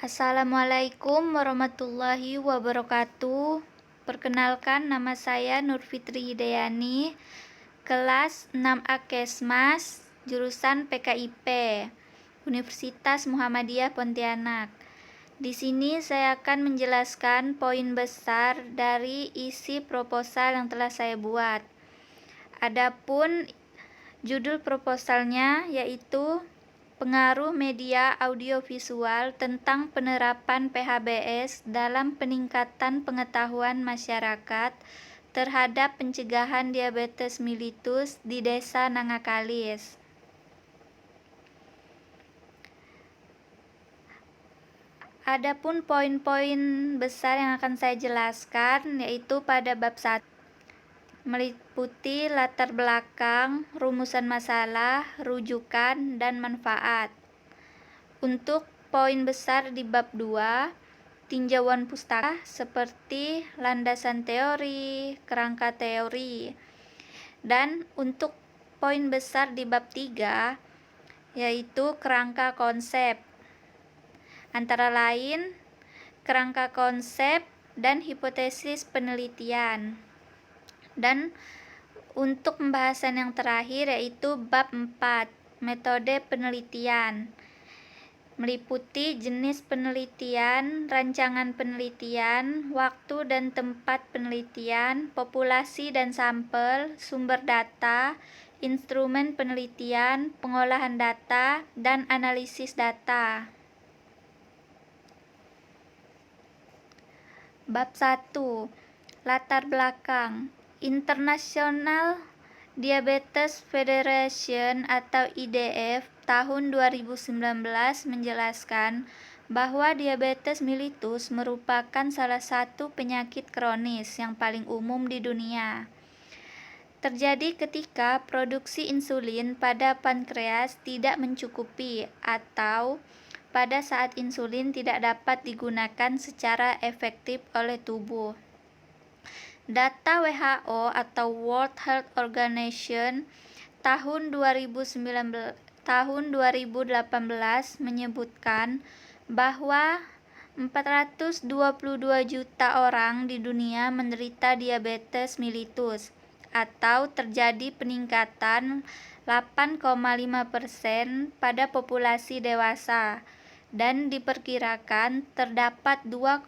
Assalamualaikum warahmatullahi wabarakatuh. Perkenalkan, nama saya Nur Fitri Hidayani, kelas 6A Kesmas, jurusan PKIP, Universitas Muhammadiyah Pontianak. Di sini saya akan menjelaskan poin besar dari isi proposal yang telah saya buat. Adapun judul proposalnya yaitu pengaruh media audiovisual tentang penerapan PHBS dalam peningkatan pengetahuan masyarakat terhadap pencegahan diabetes mellitus di Desa Nangakalis. Adapun poin-poin besar yang akan saya jelaskan yaitu pada bab 1 meliputi latar belakang, rumusan masalah, rujukan, dan manfaat. Untuk poin besar di bab 2, tinjauan pustaka seperti landasan teori, kerangka teori. Dan untuk poin besar di bab 3 yaitu kerangka konsep. Antara lain kerangka konsep dan hipotesis penelitian. Dan untuk pembahasan yang terakhir yaitu bab 4, metode penelitian, meliputi jenis penelitian, rancangan penelitian, waktu dan tempat penelitian, populasi dan sampel, sumber data, instrumen penelitian, pengolahan data, dan analisis data. Bab 1, latar belakang. International Diabetes Federation atau IDF tahun 2019 menjelaskan bahwa diabetes mellitus merupakan salah satu penyakit kronis yang paling umum di dunia. Terjadi ketika produksi insulin pada pankreas tidak mencukupi atau pada saat insulin tidak dapat digunakan secara efektif oleh tubuh. Data WHO atau World Health Organization tahun 2018 menyebutkan bahwa 422 juta orang di dunia menderita diabetes mellitus atau terjadi peningkatan 8,5% pada populasi dewasa, dan diperkirakan terdapat 2,2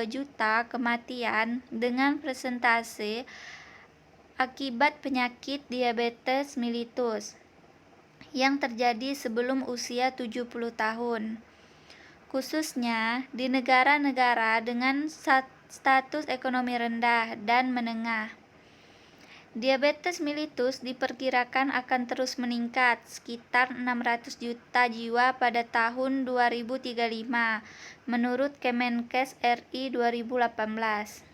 juta kematian dengan persentase akibat penyakit diabetes mellitus yang terjadi sebelum usia 70 tahun, khususnya di negara-negara dengan status ekonomi rendah dan menengah. Diabetes mellitus diperkirakan akan terus meningkat sekitar 600 juta jiwa pada tahun 2035 menurut Kemenkes RI 2018.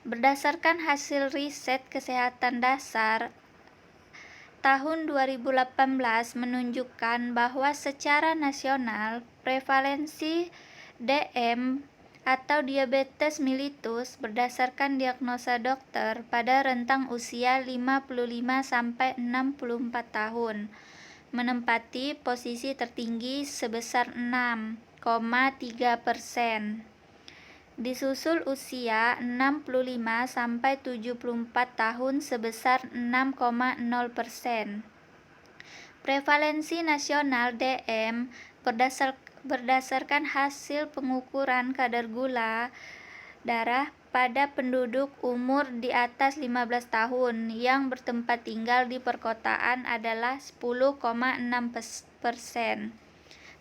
Berdasarkan hasil riset kesehatan dasar tahun 2018 menunjukkan bahwa secara nasional prevalensi DM atau diabetes mellitus berdasarkan diagnosa dokter pada rentang usia 55-64 tahun menempati posisi tertinggi sebesar 6,3%. Disusul usia 65-74 tahun sebesar 6,0%. Prevalensi nasional DM berdasarkan hasil pengukuran kadar gula darah pada penduduk umur di atas 15 tahun yang bertempat tinggal di perkotaan adalah 10,6%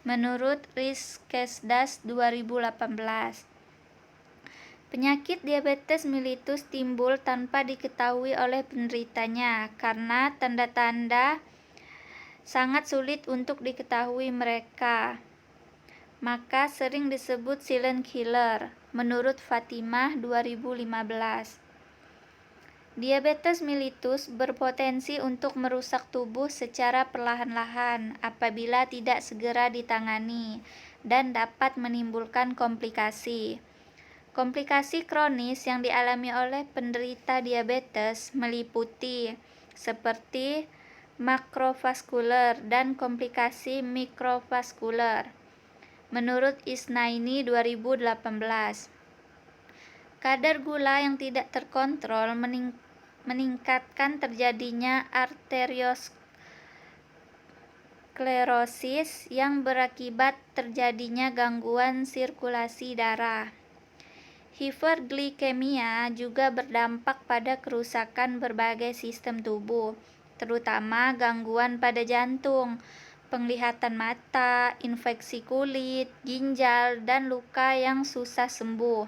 menurut Riskesdas 2018. Penyakit diabetes mellitus timbul tanpa diketahui oleh penderitanya karena tanda-tanda sangat sulit untuk diketahui mereka, maka sering disebut silent killer menurut Fatimah 2015. Diabetes mellitus berpotensi untuk merusak tubuh secara perlahan-lahan apabila tidak segera ditangani dan dapat menimbulkan komplikasi. Komplikasi kronis yang dialami oleh penderita diabetes meliputi seperti makrovaskuler dan komplikasi mikrovaskuler. menurut Isnaini 2018. Kadar gula yang tidak terkontrol meningkatkan terjadinya arteriosklerosis yang berakibat terjadinya gangguan sirkulasi darah. Hiperglikemia juga berdampak pada kerusakan berbagai sistem tubuh, terutama gangguan pada jantung, penglihatan mata, infeksi kulit, ginjal, dan luka yang susah sembuh.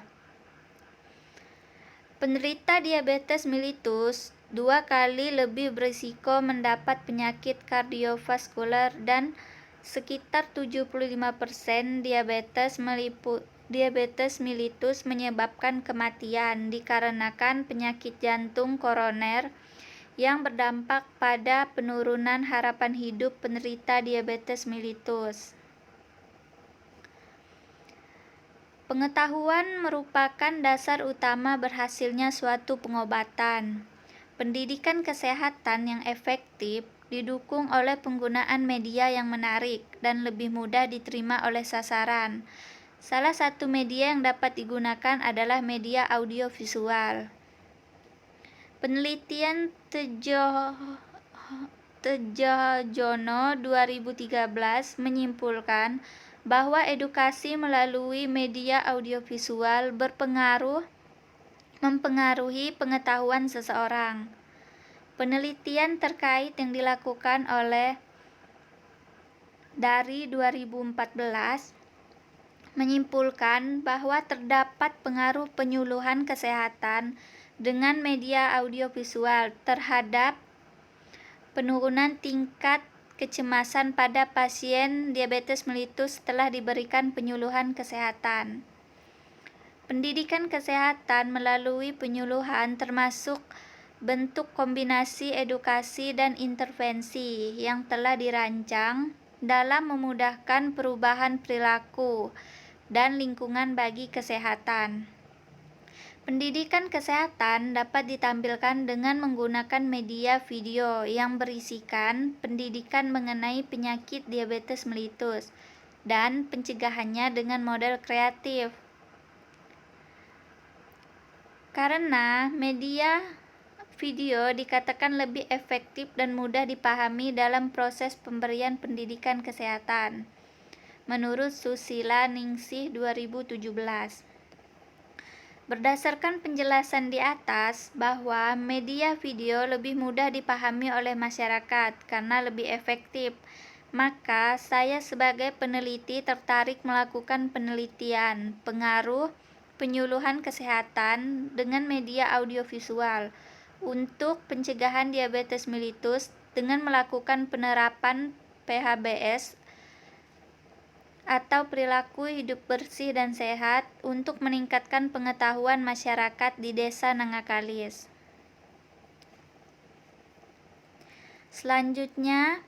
Penderita diabetes mellitus 2 kali lebih berisiko mendapat penyakit kardiovaskular dan sekitar 75% diabetes mellitus menyebabkan kematian dikarenakan penyakit jantung koroner yang berdampak pada penurunan harapan hidup penderita diabetes mellitus. Pengetahuan merupakan dasar utama berhasilnya suatu pengobatan. Pendidikan kesehatan yang efektif didukung oleh penggunaan media yang menarik dan lebih mudah diterima oleh sasaran. Salah satu media yang dapat digunakan adalah media audiovisual. Penelitian Tejojono 2013 menyimpulkan bahwa edukasi melalui media audiovisual mempengaruhi pengetahuan seseorang. Penelitian terkait yang dilakukan dari 2014 menyimpulkan bahwa terdapat pengaruh penyuluhan kesehatan dengan media audiovisual terhadap penurunan tingkat kecemasan pada pasien diabetes mellitus setelah diberikan penyuluhan kesehatan. Pendidikan kesehatan melalui penyuluhan termasuk bentuk kombinasi edukasi dan intervensi yang telah dirancang dalam memudahkan perubahan perilaku dan lingkungan bagi kesehatan. Pendidikan kesehatan dapat ditampilkan dengan menggunakan media video yang berisikan pendidikan mengenai penyakit diabetes mellitus dan pencegahannya dengan model kreatif. Karena media video dikatakan lebih efektif dan mudah dipahami dalam proses pemberian pendidikan kesehatan, menurut Susila Ningsih 2017. Berdasarkan penjelasan di atas bahwa media video lebih mudah dipahami oleh masyarakat karena lebih efektif, maka saya sebagai peneliti tertarik melakukan penelitian pengaruh penyuluhan kesehatan dengan media audiovisual untuk pencegahan diabetes mellitus dengan melakukan penerapan PHBS atau perilaku hidup bersih dan sehat untuk meningkatkan pengetahuan masyarakat di Desa Nangakalis. Selanjutnya,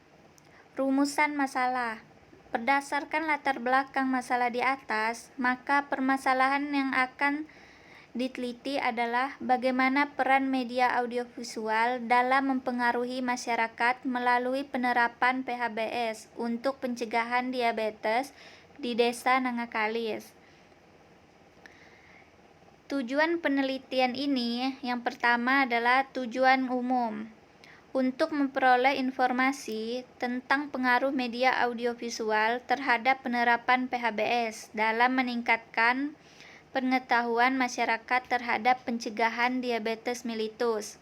rumusan masalah. Berdasarkan latar belakang masalah di atas, maka permasalahan yang akan diteliti adalah bagaimana peran media audiovisual dalam mempengaruhi masyarakat melalui penerapan PHBS untuk pencegahan diabetes di Desa Nangakalis. Tujuan penelitian ini yang pertama adalah tujuan umum, untuk memperoleh informasi tentang pengaruh media audiovisual terhadap penerapan PHBS dalam meningkatkan pengetahuan masyarakat terhadap pencegahan diabetes mellitus.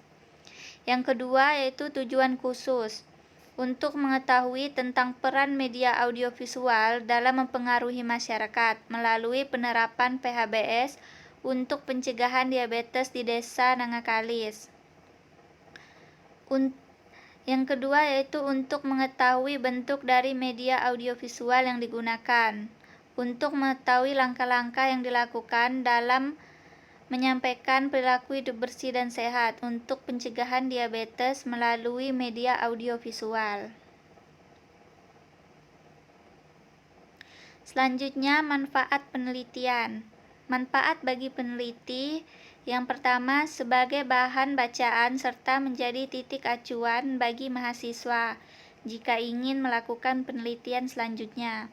Yang kedua yaitu tujuan khusus, untuk mengetahui tentang peran media audiovisual dalam mempengaruhi masyarakat melalui penerapan PHBS untuk pencegahan diabetes di Desa Nangakalis. Yang kedua yaitu untuk mengetahui bentuk dari media audiovisual yang digunakan, untuk mengetahui langkah-langkah yang dilakukan dalam menyampaikan perilaku hidup bersih dan sehat untuk pencegahan diabetes melalui media audiovisual. Selanjutnya, manfaat penelitian. Manfaat bagi peneliti yang pertama sebagai bahan bacaan serta menjadi titik acuan bagi mahasiswa jika ingin melakukan penelitian selanjutnya.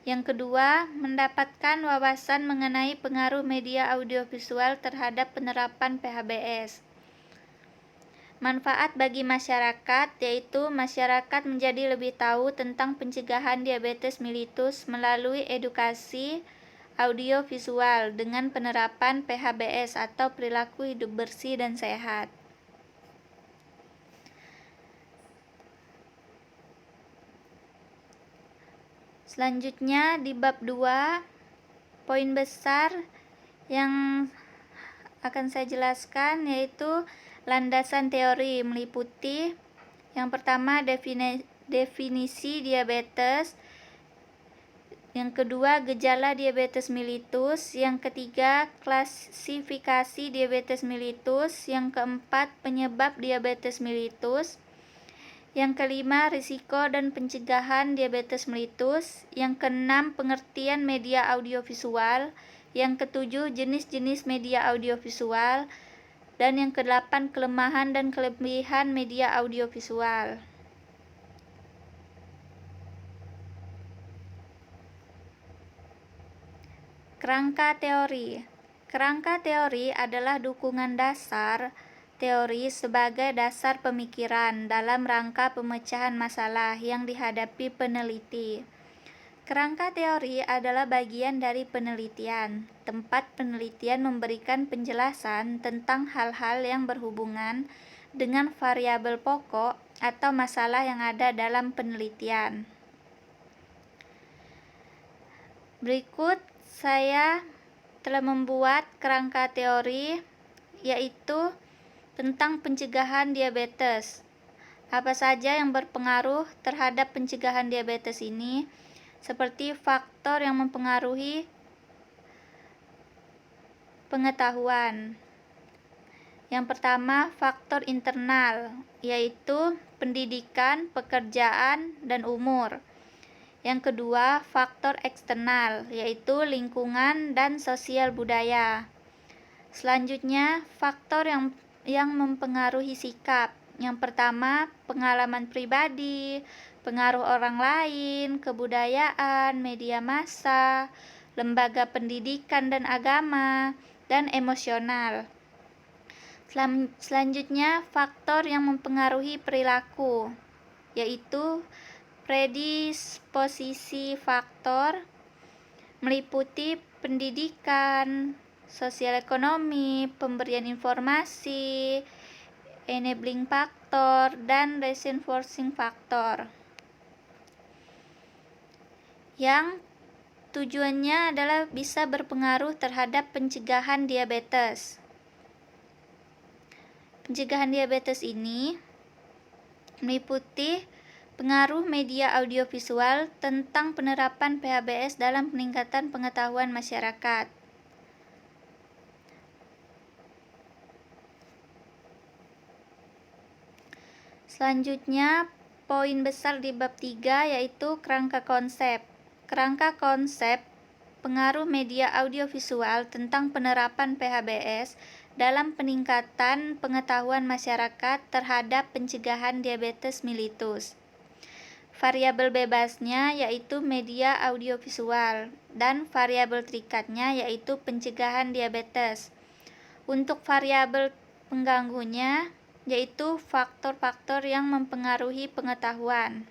Yang kedua, mendapatkan wawasan mengenai pengaruh media audiovisual terhadap penerapan PHBS. Manfaat bagi masyarakat yaitu masyarakat menjadi lebih tahu tentang pencegahan diabetes mellitus melalui edukasi audiovisual dengan penerapan PHBS atau perilaku hidup bersih dan sehat. Selanjutnya di bab 2, poin besar yang akan saya jelaskan yaitu landasan teori, meliputi yang pertama definisi diabetes, yang kedua gejala diabetes mellitus, yang ketiga klasifikasi diabetes mellitus, yang keempat penyebab diabetes mellitus, yang kelima risiko dan pencegahan diabetes mellitus, yang keenam pengertian media audiovisual, yang ketujuh jenis-jenis media audiovisual, dan yang kedelapan kelemahan dan kelebihan media audiovisual. Kerangka teori. Kerangka teori adalah dukungan dasar teori sebagai dasar pemikiran dalam rangka pemecahan masalah yang dihadapi peneliti. Kerangka teori adalah bagian dari penelitian. Tempat penelitian memberikan penjelasan tentang hal-hal yang berhubungan dengan variabel pokok atau masalah yang ada dalam penelitian. Berikut saya telah membuat kerangka teori yaitu tentang pencegahan diabetes. Apa saja yang berpengaruh terhadap pencegahan diabetes ini, seperti faktor yang mempengaruhi pengetahuan. Yang pertama, faktor internal, yaitu pendidikan, pekerjaan, dan umur. Yang kedua, faktor eksternal, yaitu lingkungan dan sosial budaya. Selanjutnya, faktor yang mempengaruhi sikap. Yang pertama, pengalaman pribadi, pengaruh orang lain, kebudayaan, media massa, lembaga pendidikan dan agama, dan emosional. Selanjutnya, faktor yang mempengaruhi perilaku, yaitu predisposisi faktor, meliputi pendidikan, sosial ekonomi, pemberian informasi, enabling factor, dan reinforcing factor. Yang tujuannya adalah bisa berpengaruh terhadap pencegahan diabetes. Pencegahan diabetes ini meliputi pengaruh media audiovisual tentang penerapan PHBS dalam peningkatan pengetahuan masyarakat. Selanjutnya, poin besar di bab 3 yaitu kerangka konsep. Kerangka konsep pengaruh media audiovisual tentang penerapan PHBS dalam peningkatan pengetahuan masyarakat terhadap pencegahan diabetes mellitus. Variabel bebasnya yaitu media audiovisual dan variabel terikatnya yaitu pencegahan diabetes. Untuk variabel pengganggunya yaitu faktor-faktor yang mempengaruhi pengetahuan.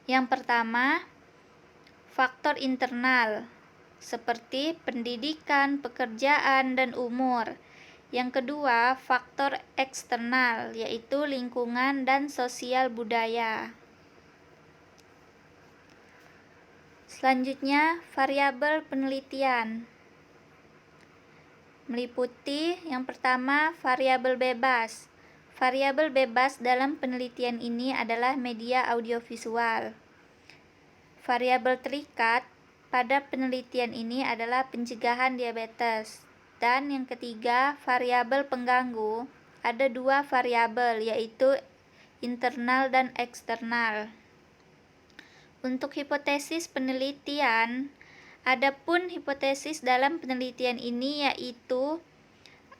Yang pertama, faktor internal seperti pendidikan, pekerjaan, dan umur. Yang kedua, faktor eksternal yaitu lingkungan dan sosial budaya. Selanjutnya, variabel penelitian meliputi yang pertama, variabel bebas. Variabel bebas dalam penelitian ini adalah media audiovisual. Variabel terikat pada penelitian ini adalah pencegahan diabetes. Dan yang ketiga, variabel pengganggu. Ada dua variabel yaitu internal dan eksternal. Untuk hipotesis penelitian, adapun hipotesis dalam penelitian ini yaitu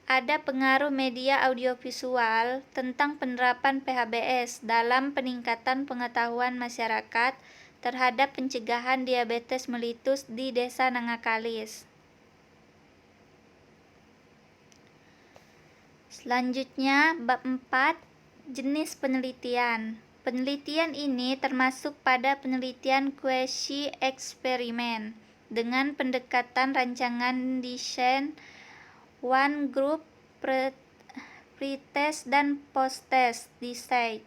ada pengaruh media audiovisual tentang penerapan PHBS dalam peningkatan pengetahuan masyarakat terhadap pencegahan diabetes mellitus di Desa Nangakalis. Selanjutnya, bab 4, jenis penelitian. Penelitian ini termasuk pada penelitian quasi eksperimen dengan pendekatan rancangan desain one group, pretest dan post-test design.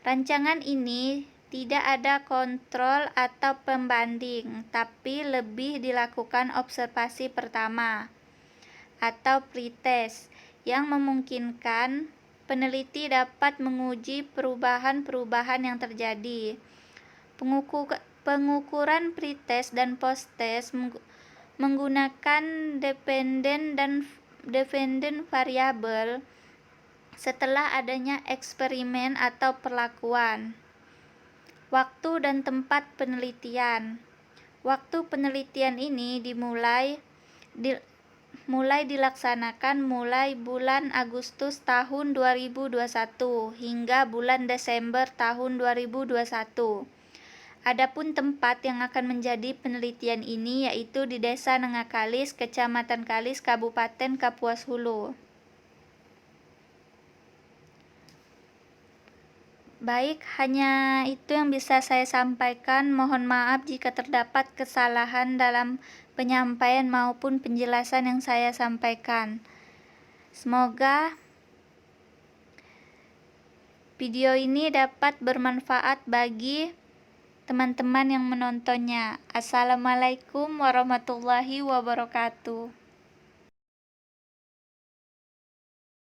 Rancangan ini tidak ada kontrol atau pembanding, tapi lebih dilakukan observasi pertama atau pretest yang memungkinkan peneliti dapat menguji perubahan-perubahan yang terjadi. Pengukuran pretest dan posttest menggunakan dependent variabel setelah adanya eksperimen atau perlakuan. Waktu dan tempat penelitian. Waktu penelitian ini mulai dilaksanakan mulai bulan Agustus tahun 2021 hingga bulan Desember tahun 2021. Adapun tempat yang akan menjadi penelitian ini yaitu di Desa Nangakalis, Kecamatan Kalis, Kabupaten Kapuas Hulu. Baik, hanya itu yang bisa saya sampaikan. Mohon maaf jika terdapat kesalahan dalam penyampaian maupun penjelasan yang saya sampaikan. Semoga video ini dapat bermanfaat bagi teman-teman yang menontonnya. Assalamualaikum warahmatullahi wabarakatuh.